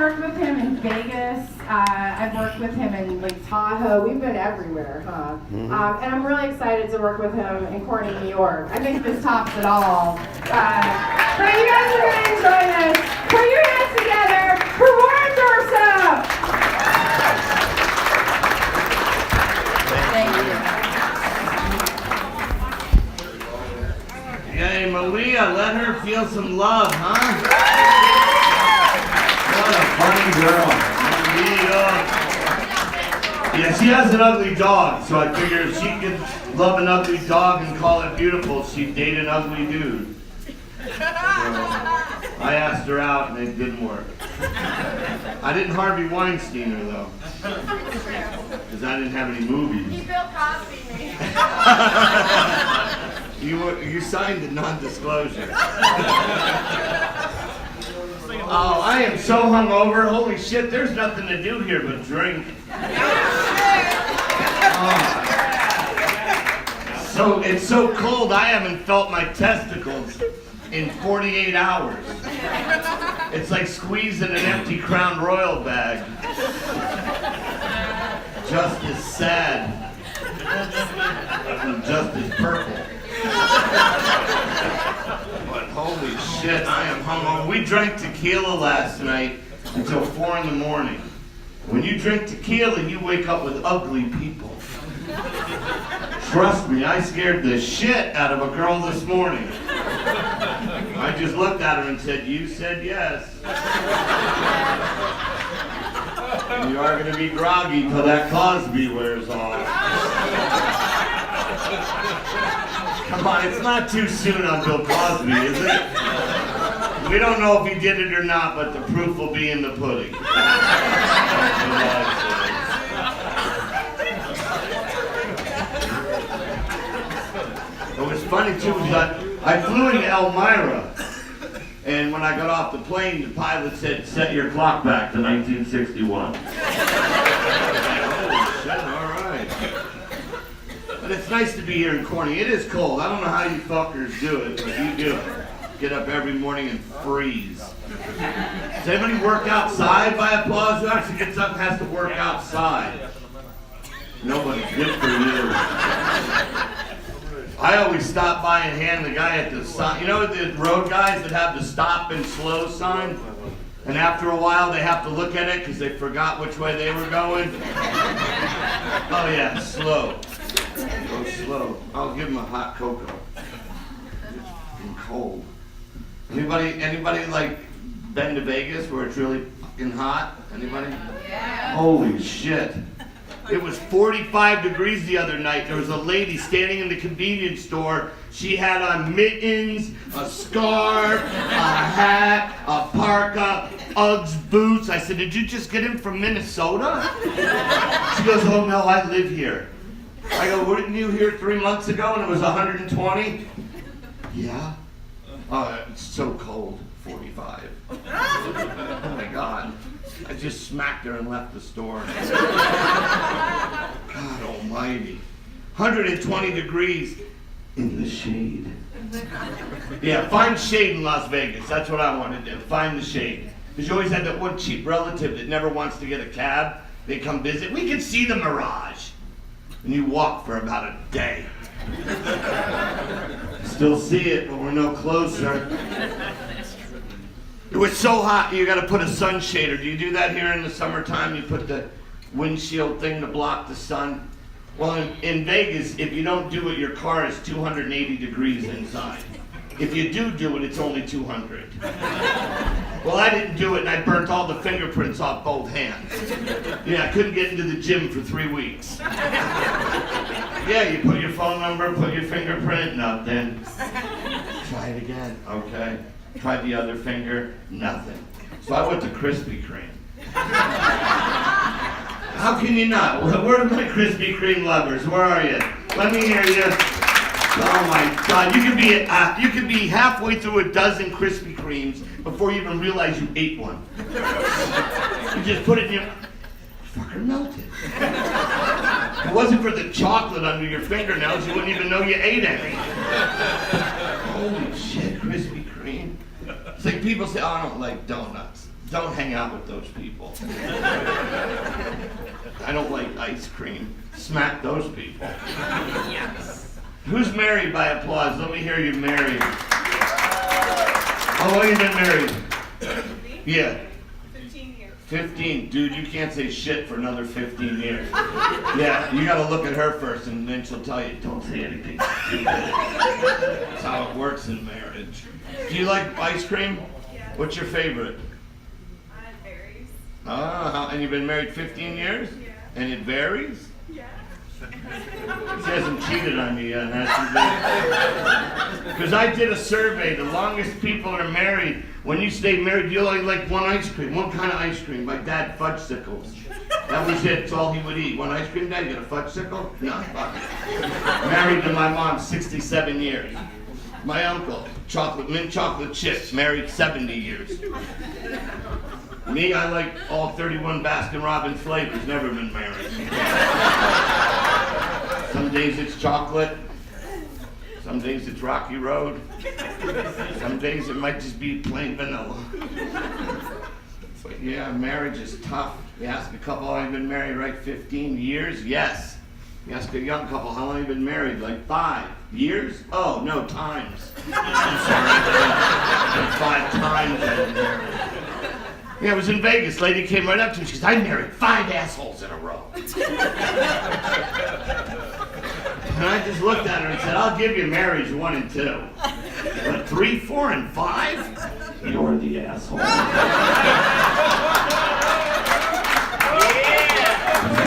worked with him in Vegas. I've worked with him in Lake Tahoe. We've been everywhere, huh? And I'm really excited to work with him in Corning, New York. I think this tops it all. But you guys are going to enjoy this. Put your hands together for Warren Durso. Thank you. Hey, Malia, let her feel some love, huh? What a funny girl. Malia. Yeah, she has an ugly dog, so I figured if she could love an ugly dog and call it beautiful, she'd date an ugly dude. So I asked her out and it didn't work. I didn't Harvey Weinstein her, though. Because I didn't have any movies. He Bill Cosby me. You signed a non-disclosure. Oh, I am so hungover. Holy shit, there's nothing to do here but drink. So it's so cold, I haven't felt my testicles in 48 hours. It's like squeezing an empty Crown Royal bag. Just as sad. And just as purple. But holy shit, I am hungover. We drank tequila last night until 4 in the morning. When you drink tequila, you wake up with ugly people. Trust me, I scared the shit out of a girl this morning. I just looked at her and said, "You said yes." You are going to be groggy till that Cosby wears off. Come on, it's not too soon on Bill Cosby, is it? We don't know if he did it or not, but the proof will be in the pudding. It was funny too, because I flew into Elmira, and when I got off the plane, the pilot said, "Set your clock back to 1961. Holy shit, all right. But it's nice to be here in Corning. It is cold. I don't know how you fuckers do it, but you do it. Get up every morning and freeze. Does anybody work outside by applause? Who actually gets up and has to work outside? Nobody. Good for you. I always stop by and hand the guy at the sign. You know the road guys that have the stop and slow sign? And after a while they have to look at it because they forgot which way they were going? Oh yeah, slow. Go slow. I'll give him a hot cocoa. It's fucking cold. Anybody like been to Vegas where it's really fucking hot? Anybody? Yeah. Holy shit. It was 45 degrees the other night. There was a lady standing in the convenience store. She had on mittens, a scarf, a hat, a parka, Uggs boots. I said, "Did you just get in from Minnesota?" She goes, "Oh no, I live here." I go, "Weren't you here 3 months ago and it was 120? Yeah. Oh, it's so cold. 45. Oh my God. I just smacked her and left the store. God almighty. 120 degrees in the shade. Yeah, find shade in Las Vegas. That's what I want to do. Find the shade. Because you always have that one cheap relative that never wants to get a cab. They come visit. We can see the mirage. And you walk for about a day. Still see it, but we're no closer. It was so hot, you gotta put a sun shader. Do you do that here in the summertime? You put the windshield thing to block the sun? Well, in Vegas, if you don't do it, your car is 280 degrees inside. If you do it, it's only 200. Well, I didn't do it, and I burnt all the fingerprints off both hands. Yeah, I couldn't get into the gym for 3 weeks. Yeah, you put your phone number, put your fingerprint, nothing. Try it again, okay. Tried the other finger, nothing. So I went to Krispy Kreme. How can you not? Where are my Krispy Kreme lovers? Where are you? Let me hear you. Oh my God, you could be halfway through a dozen Krispy Kremes before you even realize you ate one. You just put it in your... Fucker melted. If it wasn't for the chocolate under your fingernails, you wouldn't even know you ate any. Holy shit, Krispy Kreme. It's like people say, "Oh, I don't like donuts." Don't hang out with those people. I don't like ice cream. Smack those people. Yes. Who's married by applause? Let me hear you married. How long have you been married? Yeah. 15 years. 15. Dude, you can't say shit for another 15 years. Yeah, you gotta look at her first and then she'll tell you, don't say anything stupid. That's how it works in marriage. Do you like ice cream? Yeah. What's your favorite? It varies. And you've been married 15 years? Yeah. And it varies? Yeah. She hasn't cheated on you yet, has she? Because I did a survey. The longest people are married. When you stay married, you only like one ice cream. One kind of ice cream. My dad, fudgesicles. That was it. That's all he would eat. One ice cream, Dad? You got a fudgesicle? No, fuck it. Married to my mom 67 years. My uncle, mint chocolate chips, married 70 years. Me, I like all 31 Baskin-Robbins flavors, never been married. Some days it's chocolate, some days it's Rocky Road, some days it might just be plain vanilla. But yeah, marriage is tough. You ask a couple, how long have you been married, right? 15 years? Yes. You ask a young couple, how long have you been married? Like 5 years? Oh, no, times. I'm sorry. Like 5 times I've been married. Yeah, I was in Vegas. Lady came right up to me. She goes, I married 5 assholes in a row. And I just looked at her and said, I'll give you marriage 1 and 2. But 3, 4, and 5? You're the asshole.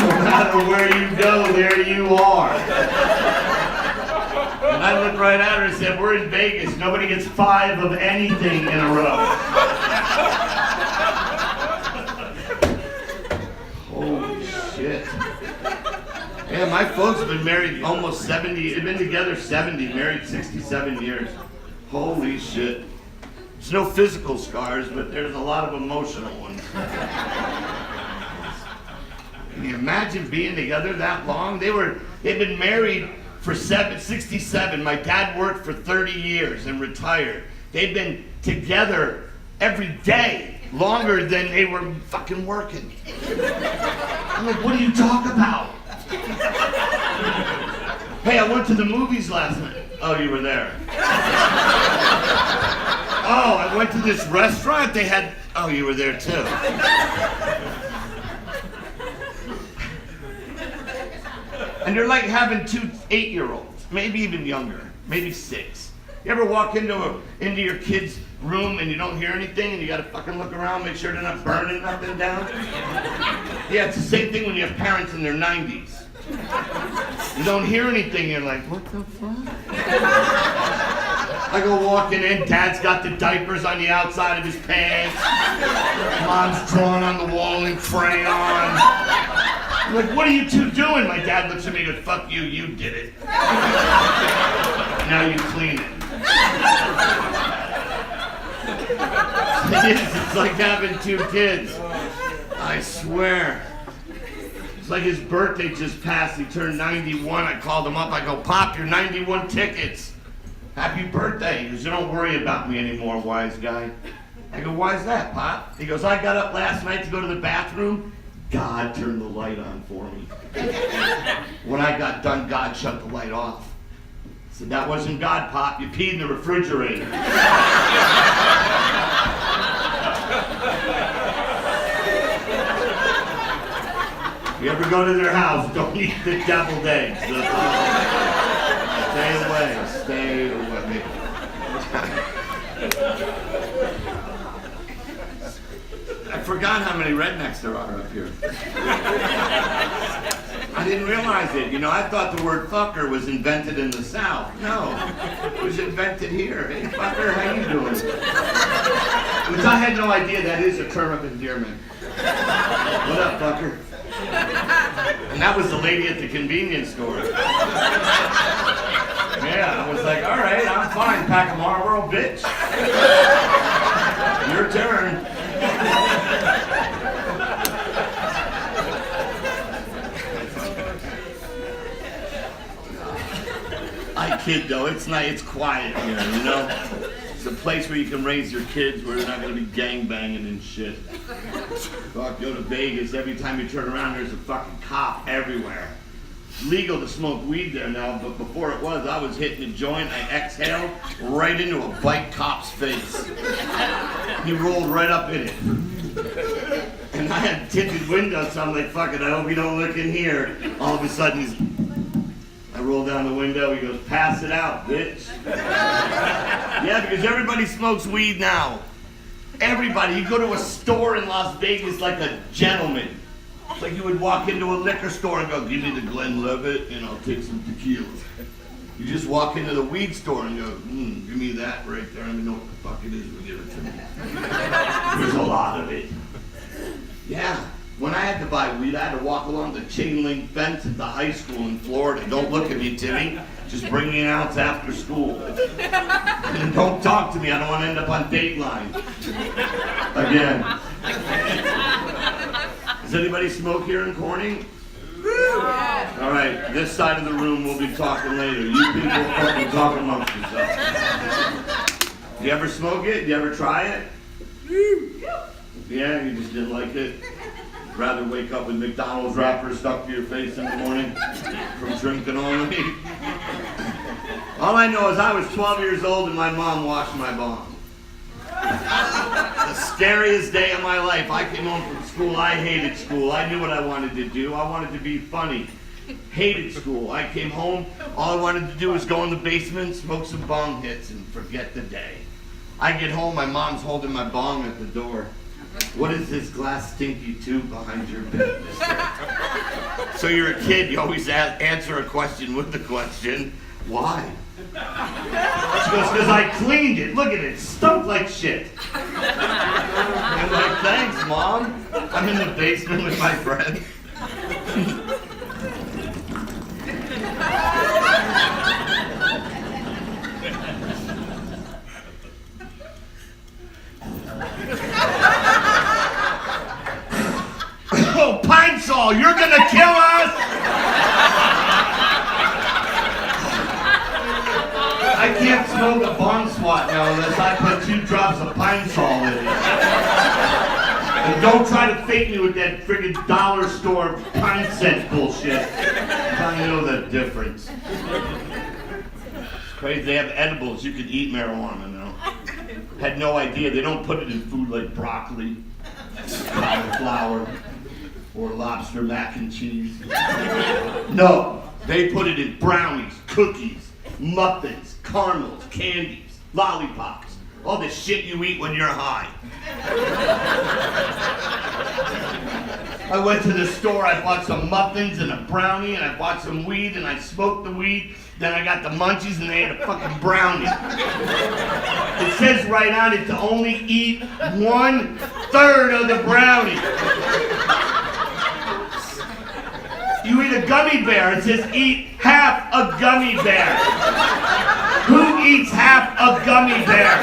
No matter where you go, there you are. And I looked right at her and said, we're in Vegas. Nobody gets 5 of anything in a row. Holy shit. Yeah, my folks have been married almost 70. They've been together 70, married 67 years. Holy shit. There's no physical scars, but there's a lot of emotional ones. Can you imagine being together that long? They've been married for 67. My dad worked for 30 years and retired. They've been together every day, longer than they were fucking working. I'm like, what do you talk about? Hey, I went to the movies last night. Oh, you were there. Oh, I went to this restaurant. They had, oh, you were there too. And they're like having 2 8-year-olds, maybe even younger, maybe 6. You ever walk into your kid's room and you don't hear anything and you gotta fucking look around, make sure they're not burning nothing down? Yeah, it's the same thing when you have parents in their 90s. You don't hear anything, you're like, what the fuck? I go walking in, Dad's got the diapers on the outside of his pants. Mom's drawing on the wall in crayon. I'm like, what are you 2 doing? My dad looks at me and goes, fuck you, you did it. Now you clean it. It's like having 2 kids. I swear. It's like his birthday just passed. He turned 91. I called him up. I go, Pop, your 91 tickets. Happy birthday. He goes, you don't worry about me anymore, wise guy. I go, why is that, Pop? He goes, I got up last night to go to the bathroom. God turned the light on for me. When I got done, God shut the light off. I said, that wasn't God, Pop. You peed in the refrigerator. If you ever go to their house, don't eat the deviled eggs. Stay away. Stay away. I forgot how many rednecks there are up here. I didn't realize it. You know, I thought the word fucker was invented in the South. No, it was invented here. Hey, fucker, how you doing? Which I had no idea that is a term of endearment. What up, fucker? And that was the lady at the convenience store. Yeah, I was like, all right, I'm fine. Pack a Marlboro, bitch. Your turn. I kid though, it's quiet here, you know? It's a place where you can raise your kids where they're not going to be gang banging and shit. Fuck, go to Vegas, every time you turn around there's a fucking cop everywhere. It's legal to smoke weed there now, but before it was, I was hitting a joint, I exhaled right into a bike cop's face. He rolled right up in it. And I had tinted windows, so I'm like, fuck it, I hope you don't look in here. All of a sudden, I roll down the window, he goes, pass it out, bitch. Yeah, because everybody smokes weed now. Everybody. You go to a store in Las Vegas like a gentleman. It's like you would walk into a liquor store and go, give me the Glenlivet and I'll take some tequila. You just walk into the weed store and go, give me that right there. I don't even know what the fuck it is, but give it to me. There's a lot of it. Yeah. When I had to buy weed, I had to walk along the chain link fence at the high school in Florida. Don't look at me, Timmy. Just bring me an ounce after school. And don't talk to me. I don't want to end up on Dateline. Again. Does anybody smoke here in Corning? All right, this side of the room we'll be talking later. You people fucking talk amongst yourselves. You ever smoke it? You ever try it? Yeah, you just didn't like it? Rather wake up with McDonald's wrappers stuck to your face in the morning from drinking only? All I know is I was 12 years old and my mom washed my bong. The scariest day of my life. I came home from school. I hated school. I knew what I wanted to do. I wanted to be funny. Hated school. I came home. All I wanted to do was go in the basement, smoke some bong hits, and forget the day. I get home. My mom's holding my bong at the door. What is this glass stinky tube behind your bed? So you're a kid. You always answer a question with the question, why? She goes, because I cleaned it. Look at it. It stunk like shit. I'm like, thanks, Mom. I'm in the basement with my friend. Oh, Pine Sol, you're gonna kill us? I can't smoke a bong swat now unless I put 2 drops of Pine Sol in it. And don't try to fake me with that friggin' dollar store pine scent bullshit. I know the difference. It's crazy. They have edibles. You can eat marijuana now. Had no idea. They don't put it in food like broccoli, cauliflower, or lobster mac and cheese. No. They put it in brownies, cookies, muffins, caramels, candies, lollipops, all the shit you eat when you're high. I went to the store, I bought some muffins and a brownie, and I bought some weed, and I smoked the weed, then I got the munchies, and they had a fucking brownie. It says right on it to only eat 1/3 of the brownie. You eat a gummy bear, it says eat half a gummy bear. Who eats half a gummy bear?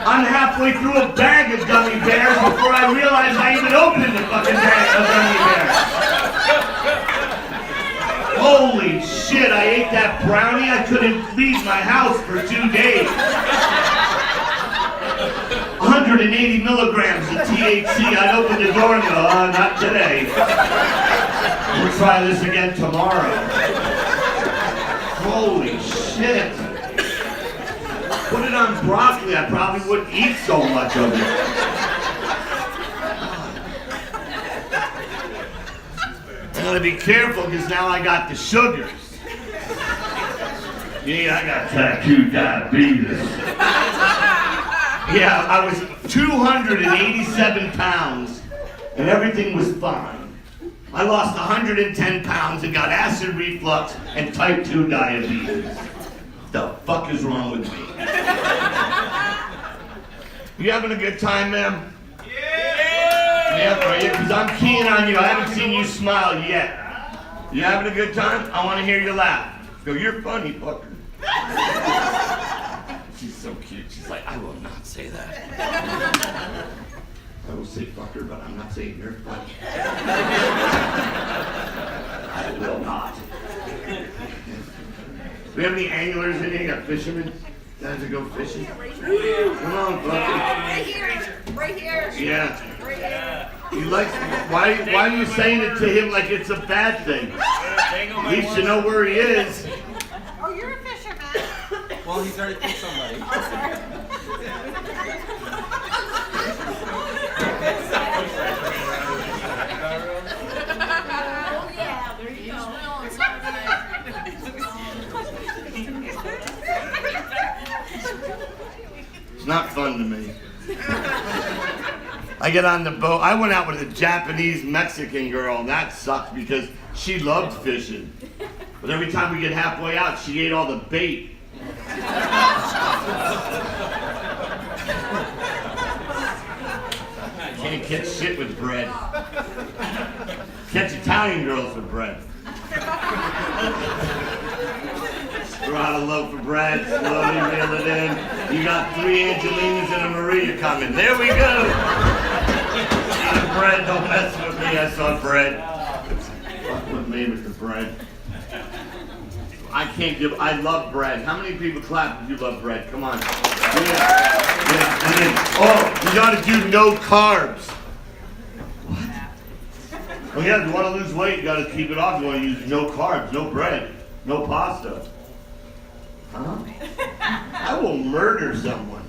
I'm halfway through a bag of gummy bears before I realize I even opened the fucking bag of gummy bears. Holy shit, I ate that brownie, I couldn't leave my house for 2 days. 180 milligrams of THC, I'd open the door and go, not today. We'll try this again tomorrow. Holy shit. Put it on broccoli, I probably wouldn't eat so much of it. I gotta be careful because now I got the sugars. Yeah, I got type 2 diabetes. Yeah, I was 287 pounds and everything was fine. I lost 110 pounds and got acid reflux and type 2 diabetes. The fuck is wrong with me? You having a good time, ma'am? Yeah, are you? Because I'm keen on you. I haven't seen you smile yet. You having a good time? I want to hear you laugh. Go, you're funny, fucker. She's so cute. She's like, I will not say that. I will say fucker, but I'm not saying you're funny. I will not. Do we have any anglers in here? Got fishermen? Guys to go fishing? Come on, Bucky. Right here. Yeah. He likes. Why are you saying it to him like it's a bad thing? At least you know where he is. Oh, you're a fisherman. Well, he's already picked somebody. Oh, sorry. Oh, yeah, there you go. It's not fun to me. I get on the boat. I went out with a Japanese Mexican girl, and that sucked because she loved fishing. But every time we get halfway out, she ate all the bait. Can't catch shit with bread. Catch Italian girls with bread. Throw out a loaf of bread, slowly reel it in. You got 3 Angelinas and a Maria coming. There we go. Bread, don't mess with me. I saw bread. Fuck with me with the bread. I love bread. How many people clap if you love bread? Come on. Yeah. And then, you gotta do no carbs. What? Well, yeah, if you want to lose weight, you gotta keep it off. You want to use no carbs, no bread, no pasta. Huh? I will murder someone.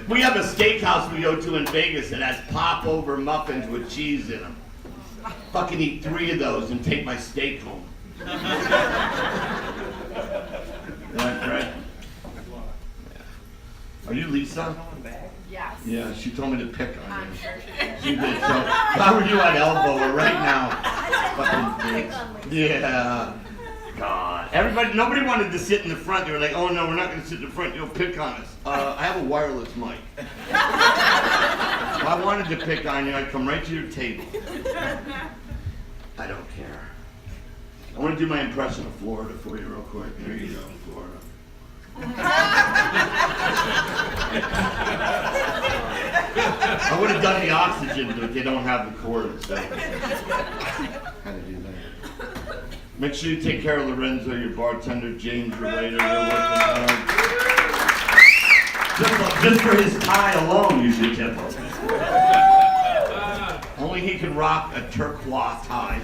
We have a steakhouse we go to in Vegas that has popover muffins with cheese in them. Fucking eat 3 of those and take my steak home. You like bread? Are you Lisa? Yes. Yeah, she told me to pick on I'm you. sure she did. She did. So, how are you at elbow her right now? Fucking dicks. Yeah. God. Nobody wanted to sit in the front. They were like, oh no, we're not going to sit in the front. You'll pick on us. I have a wireless mic. If I wanted to pick on you, I'd come right to your table. I don't care. I want to do my impression of Florida for you real quick. There you go, Florida. I would have done the oxygen, but they don't have the cords. So. How to do that? Make sure you take care of Lorenzo, your bartender, James, your waiter. They're working hard. Just for his tie alone, you should tip him. Only he can rock a turquoise tie.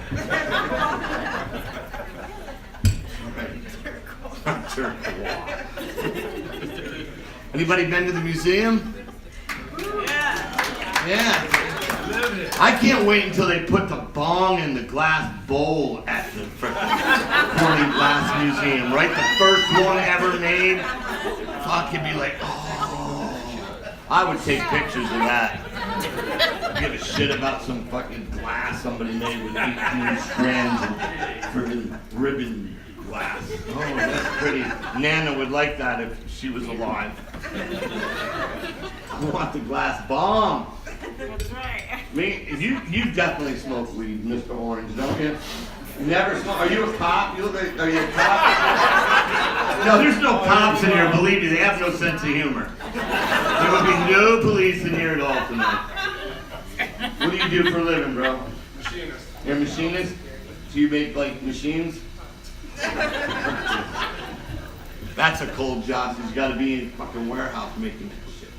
Turquoise. Anybody been to the museum? Yeah. I can't wait until they put the bong in the glass bowl at the Corning Glass Museum, right? The first one ever made. Fuck, you'd be like, oh. I would take pictures of that. Give a shit about some fucking glass somebody made with 18 strands of friggin' ribbon glass. Oh, that's pretty. Nana would like that if she was alive. I want the glass bomb. That's right. Me, you definitely smoke weed, Mr. Orange, don't you? You never smoke. Are you a cop? Are you a cop? No, there's no cops in here. Believe me, they have no sense of humor. There will be no police in here at all tonight. What do you do for a living, bro? Machinist. You're a machinist? So you make like machines? That's a cold job. So you got to be in a fucking warehouse making shit.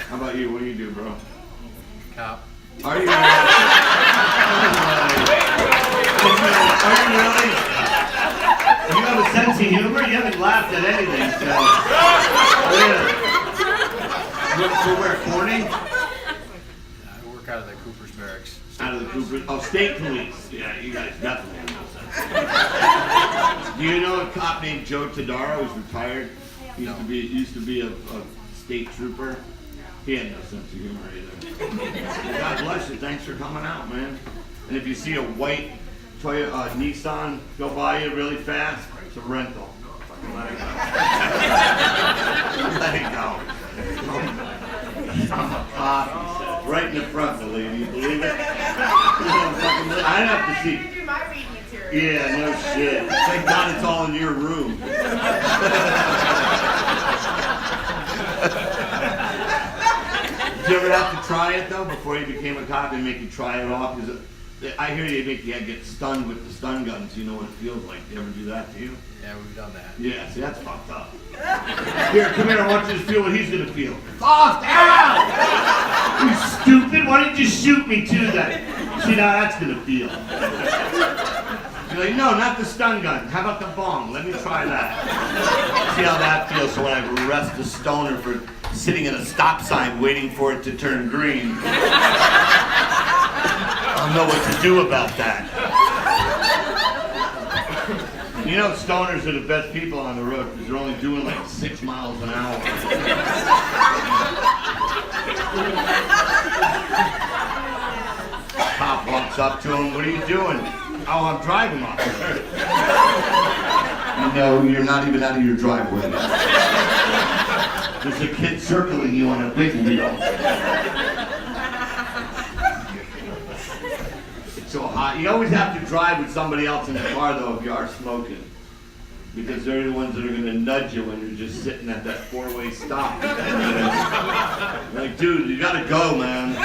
How about you? What do you do, bro? Cop. Are you really? Are you really? You have a sense of humor? You haven't laughed at anything, so. Really? So where, Corning? I work out of the Cooper's Barracks. Out of the Cooper. Oh, state police. Yeah, you guys definitely have no sense. Do you know a cop named Joe Todaro who's retired? He used to be a state trooper. He had no sense of humor either. God bless you. Thanks for coming out, man. And if you see a white Toyota Nissan go by you really fast, it's a rental. Fucking let it go. Let it go. I'm a cop, he said. Right in the front, the lady. You believe it? I'd have to see. You do my reading material. Yeah, no shit. Thank God it's all in your room. Did you ever have to try it though before you became a cop and make you try it off? Because I hear you make you get stunned with the stun guns. You know what it feels like. You ever do that to you? Yeah, we've done that. Yeah, see, that's fucked up. Here, come here. I want you to feel what he's gonna feel. Fuck! Ow! You stupid! Why didn't you shoot me too then? See, now that's gonna feel. You're like, no, not the stun gun. How about the bong? Let me try that. See how that feels. So when I arrest a stoner for sitting at a stop sign waiting for it to turn green, I'll know what to do about that. You know, stoners are the best people on the road because they're only doing like 6 miles an hour. Cop walks up to him, what are you doing? Oh, I'm driving, officer. No, you're not even out of your driveway. There's a kid circling you on a big wheel. It's so hot. You always have to drive with somebody else in the car, though, if you are smoking. Because they're the ones that are going to nudge you when you're just sitting at that 4-way stop. Like, dude, you gotta go, man.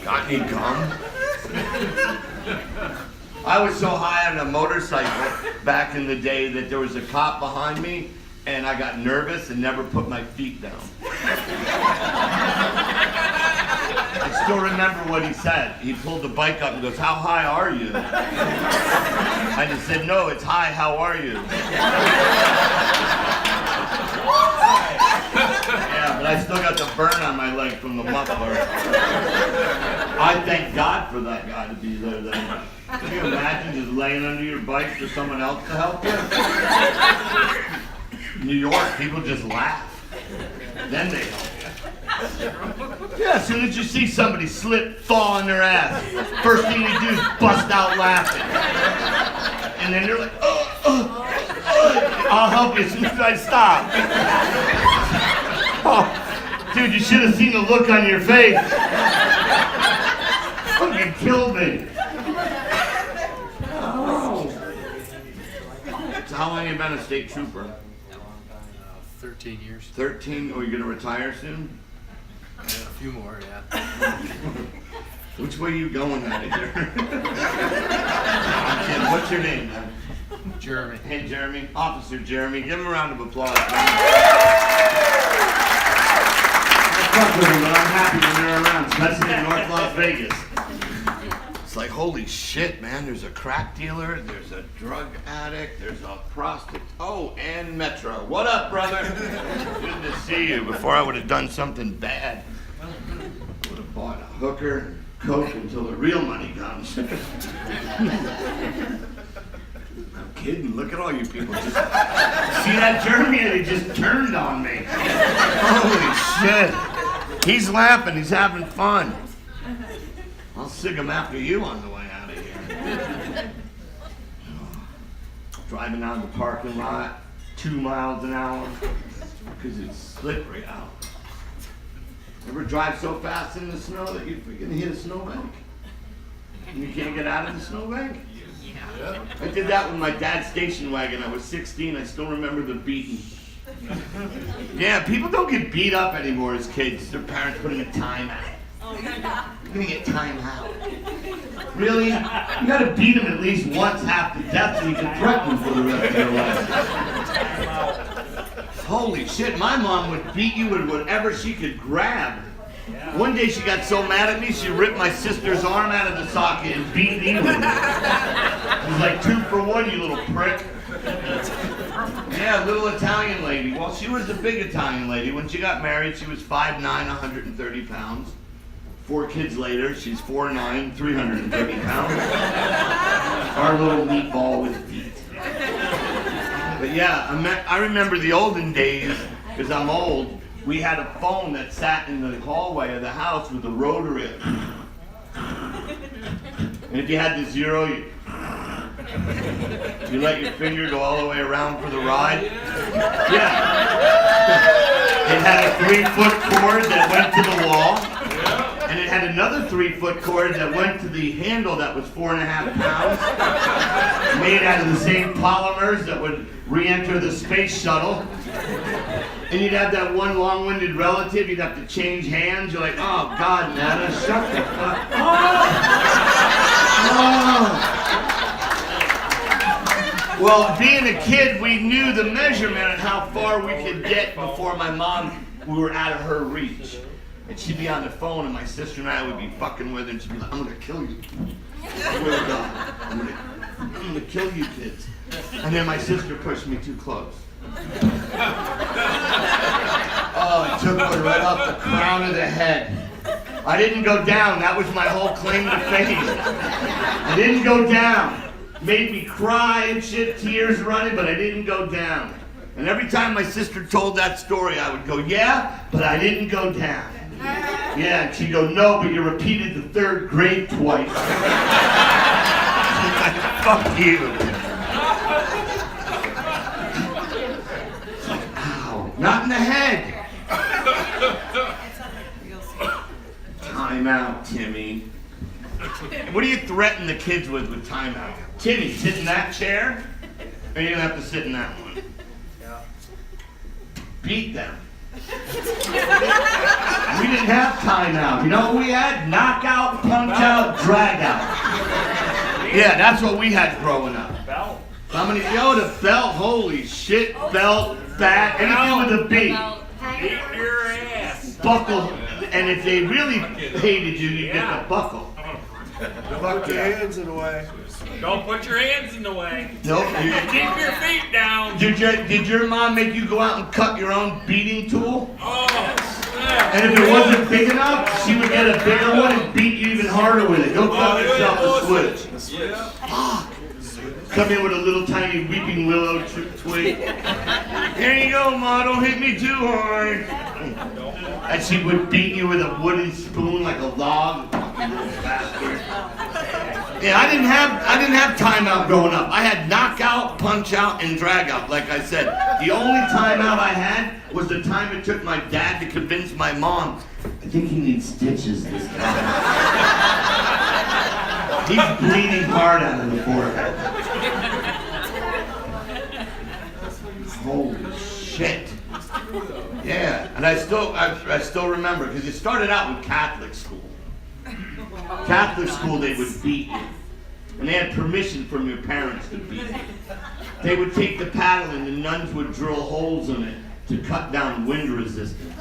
Got any gum? I was so high on a motorcycle back in the day that there was a cop behind me, and I got nervous and never put my feet down. I still remember what he said. He pulled the bike up and goes, how high are you? I just said, no, it's high, how are you? Yeah, but I still got the burn on my leg from the muffler. I thank God for that guy to be there then. Can you imagine just laying under your bike for someone else to help you? New York, people just laugh. Then they help you. Yeah, as soon as you see somebody slip, fall on their ass, first thing you do is bust out laughing. And then they're like, I'll help you as soon as I stop. Oh, dude, you should have seen the look on your face. Fucking killed me. Oh. So how long have you been a state trooper? 13 years. 13? Oh, you're gonna retire soon? Yeah, a few more, yeah. Which way are you going out of here? I'm kidding. What's your name, man? Jeremy. Hey, Jeremy. Officer Jeremy. Give him a round of applause. I fuck with them, but I'm happy when they're around, especially in North Las Vegas. It's like, holy shit, man. There's a crack dealer, there's a drug addict, there's a prostitute. Oh, and Metro. What up, brother? Good to see you. Before I would have done something bad, I would have bought a hooker and coke until the real money comes. I'm kidding. Look at all you people. Just see that Jeremy? He just turned on me. Holy shit. He's laughing. He's having fun. I'll sick him after you on the way out of here. Driving down the parking lot, 2 miles an hour, because it's slippery out. Ever drive so fast in the snow that you're freaking hit a snowbank? And you can't get out of the snowbank? Yeah. I did that with my dad's station wagon. I was 16. I still remember the beating. Yeah, people don't get beat up anymore as kids. Their parents put them in timeout. You're gonna get time out. Really? You gotta beat them at least once half to death so you can threaten them for the rest of your life. Holy shit, my mom would beat you with whatever she could grab. One day she got so mad at me, she ripped my sister's arm out of the socket and beat me with it. It was like 2 for 1, you little prick. Yeah, little Italian lady. Well, she was a big Italian lady. When she got married, she was 5'9", 130 pounds. 4 kids later, she's 4'9", 330 pounds. Our little meatball was beat. But yeah, I remember the olden days, because I'm old, we had a phone that sat in the hallway of the house with a rotary. And if you had the 0, you let your finger go all the way around for the ride. Yeah. It had a 3-foot cord that went to the wall. And it had another 3-foot cord that went to the handle that was 4.5 pounds, made out of the same polymers that would re-enter the space shuttle. And you'd have that one long-winded relative, you'd have to change hands. You're like, oh, God, Nana, shut the fuck up. Well, being a kid, we knew the measurement of how far we could get before we were out of her reach. And she'd be on the phone, and my sister and I would be fucking with her, and she'd be like, I'm gonna kill you. I swear to God, I'm gonna kill you kids. And then my sister pushed me too close. Oh, it took me right off the crown of the head. I didn't go down. That was my whole claim to fame. I didn't go down. Made me cry and shit, tears running, but I didn't go down. And every time my sister told that story, I would go, yeah, but I didn't go down. Yeah, and she'd go, no, but you repeated the third grade twice. Fuck you. Ow, not in the head. Time out, Timmy. What do you threaten the kids with timeout? Timmy, sit in that chair, or you're gonna have to sit in that one. Beat them. We didn't have timeout. You know what we had? Knockout, punch out, drag out. Yeah, that's what we had growing up. How many? Yo, the belt. Holy shit, belt, bat, anything with a beat. Beat your ass. Buckle, and if they really hated you, you get the buckle. Put your hands in the way. Don't put your hands in the way. Nope. Keep your feet down. Did your mom make you go out and cut your own beating tool? Oh, And if it wasn't big enough, she would get a bigger one and beat you even harder with it. Go cut yourself a switch. yeah. Fuck. Come in with a little tiny weeping willow twig. Here you go, Ma, don't hit me too hard. And she would beat you with a wooden spoon like a log. Yeah, I didn't have timeout growing up. I had knockout, punch out, and drag out, like I said. The only timeout I had was the time it took my dad to convince my mom, I think he needs stitches this time. He's bleeding hard out of the forehead. Holy shit. Yeah, and I still remember, because it started out with Catholic school. Catholic school, they would beat you. And they had permission from your parents to beat you. They would take the paddle and the nuns would drill holes in it to cut down wind resistance.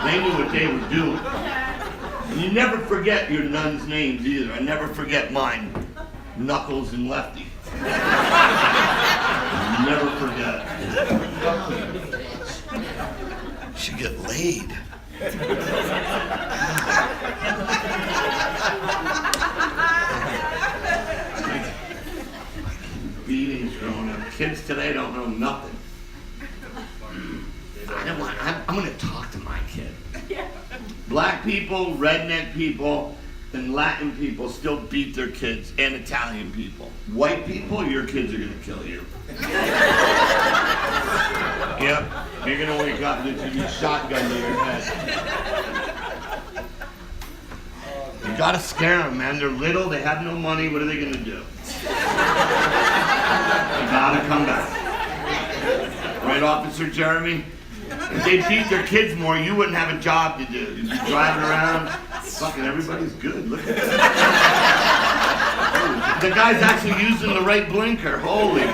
They knew what they were doing. And you never forget your nuns' names either. I never forget mine. Knuckles and Lefty. Never forget. Should get laid. Beatings growing up. Kids today don't know nothing. I'm going to talk to my kid. Black people, redneck people, and Latin people still beat their kids, and Italian people. White people, your kids are going to kill you. Yep, you're going to wake up and there's going to be a shotgun to your head. You got to scare them, man. They're little, they have no money. What are they going to do? You got to come back. Right, Officer Jeremy? If they beat their kids more, you wouldn't have a job to do. You'd be driving around. Fucking everybody's good. Look at that. The guy's actually using the right blinker. Holy cow.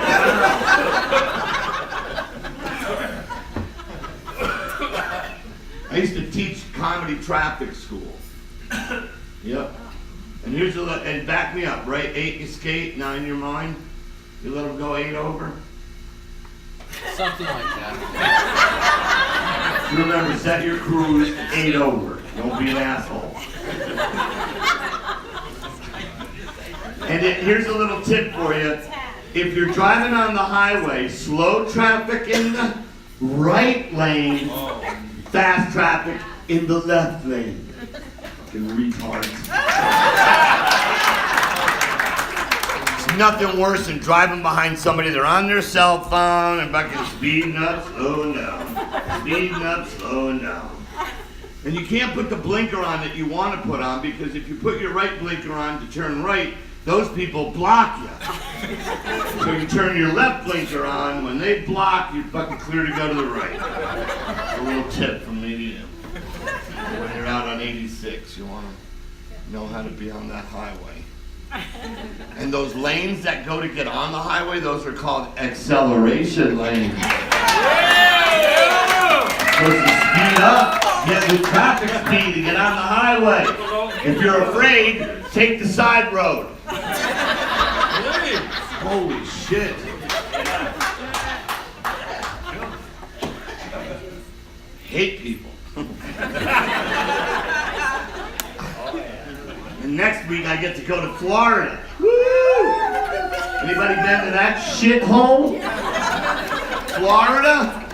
I used to teach comedy traffic school. Yep. And here's and back me up, right? 8 you skate, 9 your mind. You let them go 8 over. Something like that. You remember, set your cruise 8 over. Don't be an asshole. And here's a little tip for you. If you're driving on the highway, slow traffic in the right lane, fast traffic in the left lane. Fucking retards. It's nothing worse than driving behind somebody. They're on their cell phone and fucking speeding up, slowing down. Speeding up, slowing down. And you can't put the blinker on that you want to put on, because if you put your right blinker on to turn right, those people block you. So you turn your left blinker on. When they block, you're fucking clear to go to the right. A little tip from me to you. When you're out on 86, you want to know how to be on that highway. And those lanes that go to get on the highway, those are called acceleration lanes. Supposed to speed up, get the traffic speed to get on the highway. If you're afraid, take the side road. Holy shit. Hate people. And next week I get to go to Florida. Woo! Anybody been to that shithole? Florida?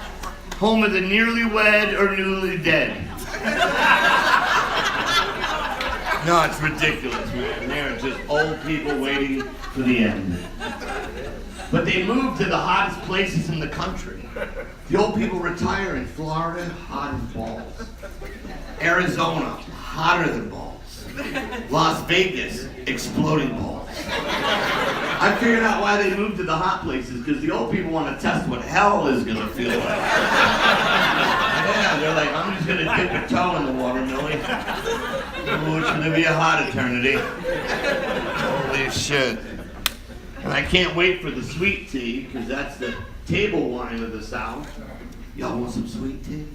Home of the nearly wed or newly dead. No, it's ridiculous, man. They're just old people waiting for the end. But they moved to the hottest places in the country. The old people retire in Florida, hot as balls. Arizona, hotter than balls. Las Vegas, exploding balls. I figured out why they moved to the hot places, because the old people want to test what hell is going to feel like. Yeah, they're like, I'm just going to dip a toe in the water, Millie. Oh, it's going to be a hot eternity. Holy shit. And I can't wait for the sweet tea, because that's the table wine of the South. Y'all want some sweet tea?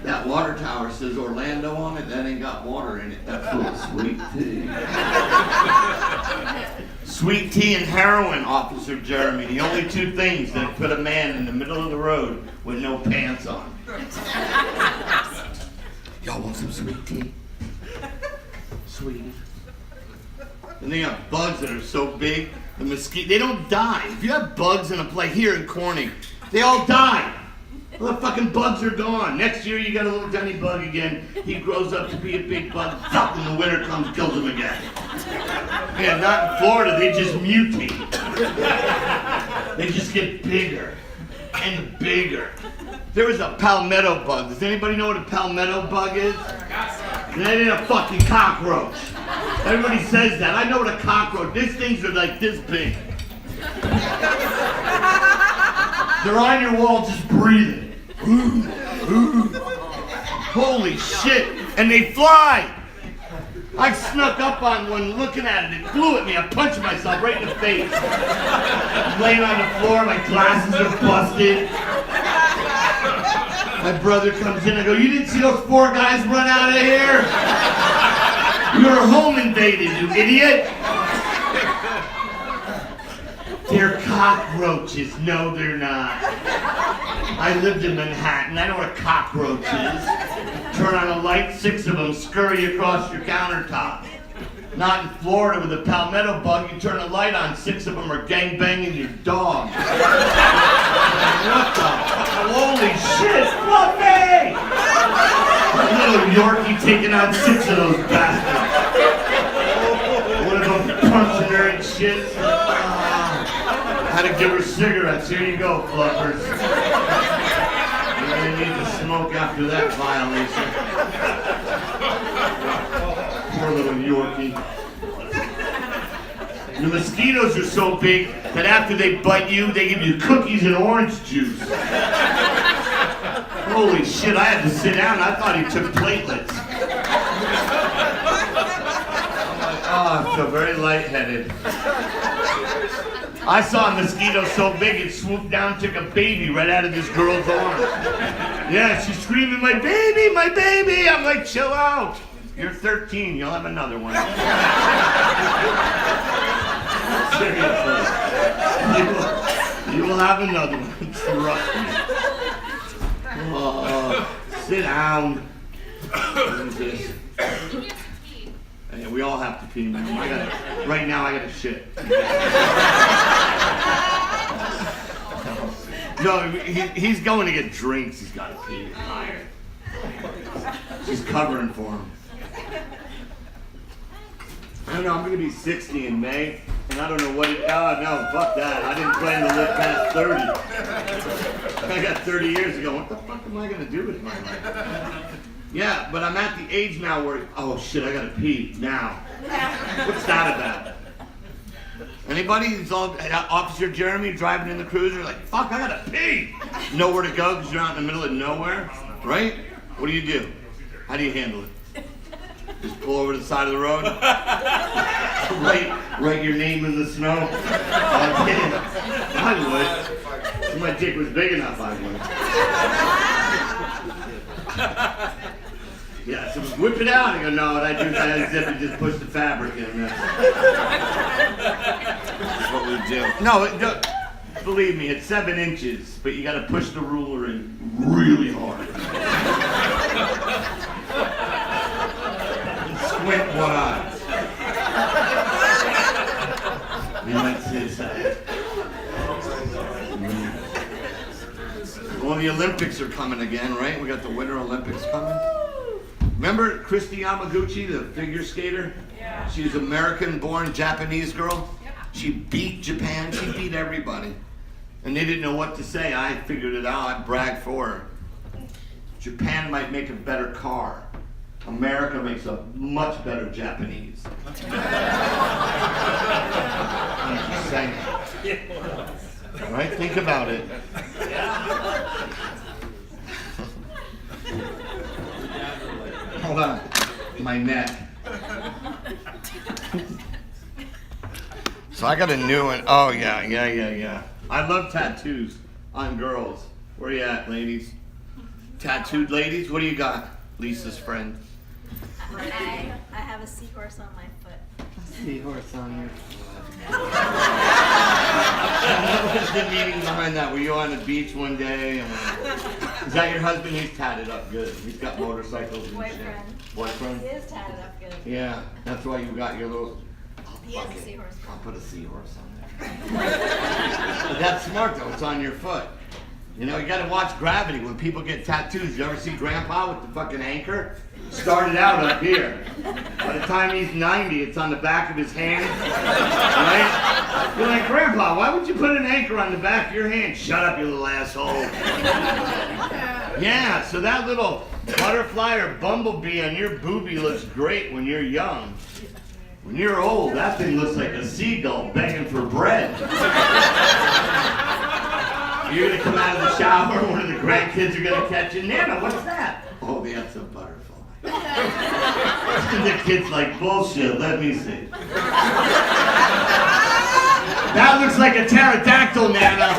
That water tower says Orlando on it, that ain't got water in it. That's full of sweet tea. Sweet tea and heroin, Officer Jeremy. The only two things that put a man in the middle of the road with no pants on. Y'all want some sweet tea? Sweet. And they got bugs that are so big, the mosquito, they don't die. If you have bugs in a place here in Corning, they all die. Well, the fucking bugs are gone. Next year you got a little tiny bug again. He grows up to be a big bug. Fuck, when the winter comes, kills him again. Yeah, not in Florida, they just mutate. They just get bigger and bigger. There was a palmetto bug. Does anybody know what a palmetto bug is? That ain't a fucking cockroach. Everybody says that. I know what a cockroach. These things are like this big. They're on your wall just breathing. Holy shit. And they fly. I snuck up on one looking at it. It flew at me. I punched myself right in the face. I'm laying on the floor. My glasses are busted. My brother comes in. I go, you didn't see those 4 guys run out of here? You were home invaded, you idiot. They're cockroaches. No, they're not. I lived in Manhattan. I know what a cockroach is. Turn on a light, 6 of them scurry across your countertop. Not in Florida with a palmetto bug. You turn a light on, 6 of them are gangbanging your dog. What the? Holy shit, Fluffy! A little Yorkie taking out 6 of those bastards. One of them punching her and shit. Had to give her cigarettes. Here you go, Fluffers. You're gonna need to smoke after that violation. Poor little Yorkie. The mosquitoes are so big that after they bite you, they give you cookies and orange juice. Holy shit, I had to sit down. I thought he took platelets. Oh, I feel very lightheaded. I saw a mosquito so big it swooped down and took a baby right out of this girl's arms. Yeah, she's screaming, my baby, my baby. I'm like, chill out. You're 13, you'll have another one. Seriously. You will have another one, trust me. Oh, sit down. Yeah, we all have to pee, man. Right now I gotta shit. No, he's going to get drinks. He's gotta pee. She's covering for him. I don't know, I'm gonna be 60 in May, and I don't know what it, oh no, fuck that. I didn't plan to live past 30. I got 30 years ago. What the fuck am I gonna do with my life? Yeah, but I'm at the age now where, oh shit, I gotta pee now. What's that about? Anybody? It's all Officer Jeremy driving in the cruiser, like, fuck, I gotta pee. Nowhere to go because you're out in the middle of nowhere, right? What do? How do you handle it? Just pull over to the side of the road? write your name in the snow? I would. If my dick was big enough, I would. Yeah, so whip it out. I go, no, what I do is I unzip and just push the fabric in. That's what we do. No, believe me, it's 7 inches, but you gotta push the ruler in really hard. And squint one eye. And that's his side. Well, the Olympics are coming again, right? We got the Winter Olympics coming. Remember Christy Yamaguchi, the figure skater? Yeah. She was American-born Japanese girl. Yeah. She beat Japan. She beat everybody. And they didn't know what to say. I figured it out. I bragged for her. Japan might make a better car. America makes a much better Japanese. I'm just saying. All right? Think about it. Hold on. My neck. So I got a new one. Oh, yeah. I love tattoos on girls. Where you at, ladies? Tattooed ladies? What do you got? Lisa's friend. I have a seahorse on my foot. Seahorse on your foot. What was the meaning behind that? Were you on the beach one day? Is that your husband? He's tatted up good. He's got motorcycles and shit. Boyfriend? He is tatted up good. Yeah, that's why you got your little... He has a seahorse. I'll put a seahorse on there. But that's smart though, it's on your foot. You know, you gotta watch Gravity when people get tattoos. You ever see Grandpa with the fucking anchor? Started out up here. By the time he's 90, it's on the back of his hand. Right? You're like, Grandpa, why would you put an anchor on the back of your hand? Shut up, you little asshole. Yeah, so that little butterfly or bumblebee on your boobie looks great when you're young. When you're old, that thing looks like a seagull begging for bread. You're gonna come out of the shower, one of the grandkids are gonna catch you. Nana, what's that? Oh, that's a butterfly. And the kid's like, bullshit, let me see. That looks like a pterodactyl, Nana.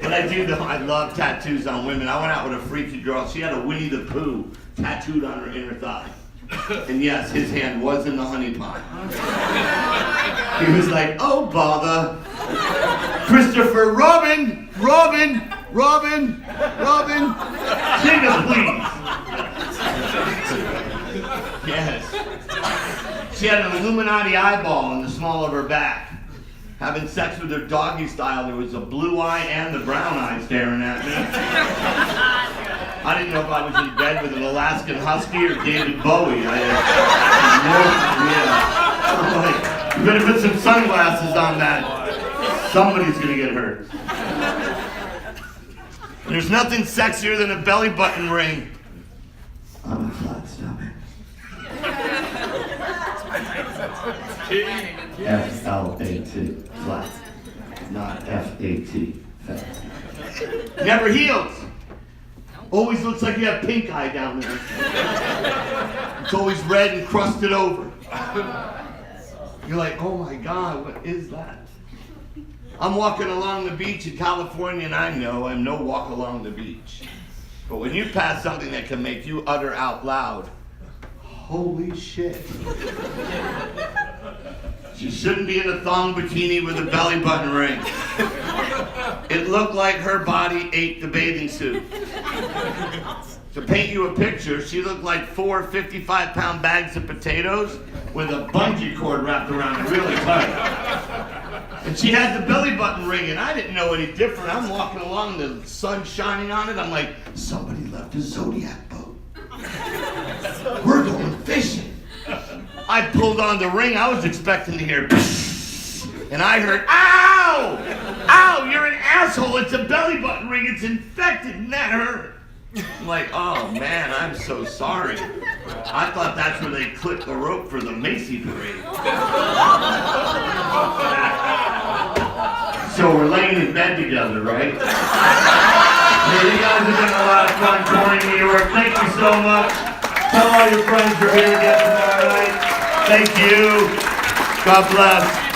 But I do though, I love tattoos on women. I went out with a freaky girl. She had a Winnie the Pooh tattooed on her inner thigh. And yes, his hand was in the honey pot. He was like, oh bother. Christopher Robin, sing us please. Yes. She had an Illuminati eyeball in the small of her back. Having sex with her doggy style, there was a blue eye and the brown eye staring at me. I didn't know if I was in bed with an Alaskan Husky or David Bowie. I had no idea. I'm like, you better put some sunglasses on that. Somebody's gonna get hurt. There's nothing sexier than a belly button ring. On a flat stomach. F-L-A-T, flat. Not F-A-T, fat. Never heals. Always looks like you have pink eye down there. It's always red and crusted over. You're like, oh my God, what is that? I'm walking along the beach in California and I know I'm no walk along the beach. But when you pass something that can make you utter out loud, holy shit. She shouldn't be in a thong bikini with a belly button ring. It looked like her body ate the bathing suit. To paint you a picture, she looked like 4 55-pound bags of potatoes with a bungee cord wrapped around it really tight. And she had the belly button ring, and I didn't know any different. I'm walking along, the sun shining on it. I'm like, somebody left a Zodiac boat. We're going fishing. I pulled on the ring. I was expecting to hear, and I heard, ow! Ow, you're an asshole. It's a belly button ring. It's infected, and that hurt. I'm like, oh man, I'm so sorry. I thought that's where they clip the rope for the Macy parade. So we're laying in bed together, right? Hey, you guys have been a lot of fun touring New York. Thank you so much. Tell all your friends you're here again tomorrow night. Thank you. God bless.